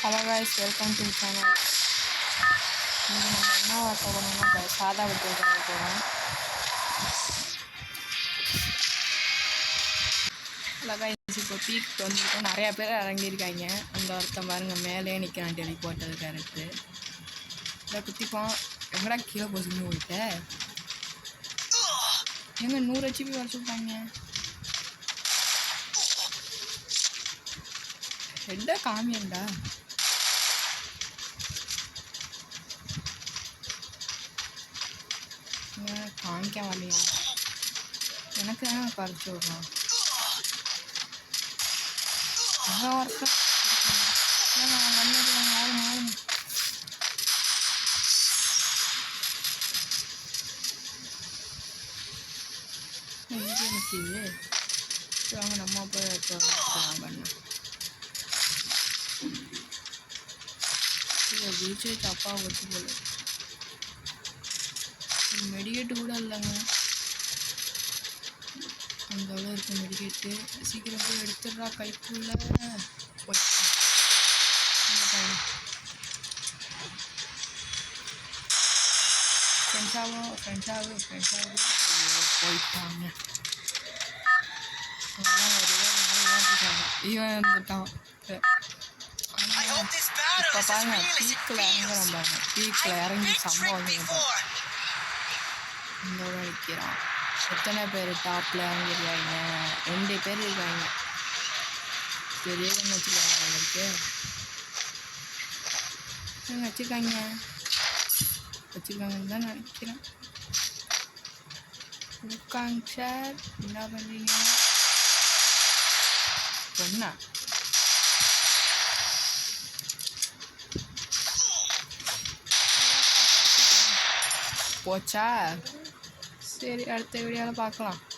Hello guys, welcome to channel. இன்றைக்கி நம்ம என்ன பார்க்க போனோம்னா சாதா வெட்டி போகிறோம். ஹலோ காய்ஸ், இப்போ பீக் வந்துருக்கோம். நிறையா பேர் இறங்கியிருக்காங்க. அந்த ஒருத்தன் பாருங்கள் மேலே நிற்கிறான், டெலிபோர்ட்டர் கேரக்டரு. இதை குத்திப்போம். எங்கடா கீழே போச்சுன்னு போயிட்ட எங்க 100 HP வர சொல்லிட்டாங்க. ஹெட்டை காமியண்டா. காமிக்க வரலையா? எனக்கு தான் பறிச்சு விட்றான். நிற்கிது. வாங்க நம்ம போய் பண்ண பீச்சே தப்பாக வச்சு போல. மெடிக்கேட்டு கூட இல்லைங்க. அந்த அளவு இருக்குது மெடிக்கேட்டு. சீக்கிரம் போய் எடுத்துடுறா கைக்குள்ள. ஃப்ரெண்ட்ஸாகவும் போயிட்டாங்க. இவன் இருந்துட்டான். இப்போ பாருங்க, பீக்கில் இறங்குறான் பாருங்க. பீக்கில் இறங்கி சம்பவம் இதோட நிற்கிறான். எத்தனை பேர் டாப்பில் இறங்கிருக்காங்க? 2 பேர் இருக்காங்க. பெரிய வச்சுருக்காங்க. வச்சுருக்காங்கன்னு தான் நினைக்கிறேன். உட்காங்க சார், என்ன பண்ணுறீங்க? பொண்ணா போச்சா? சரி, அடுத்த வீடியோவில் பார்க்கலாம்.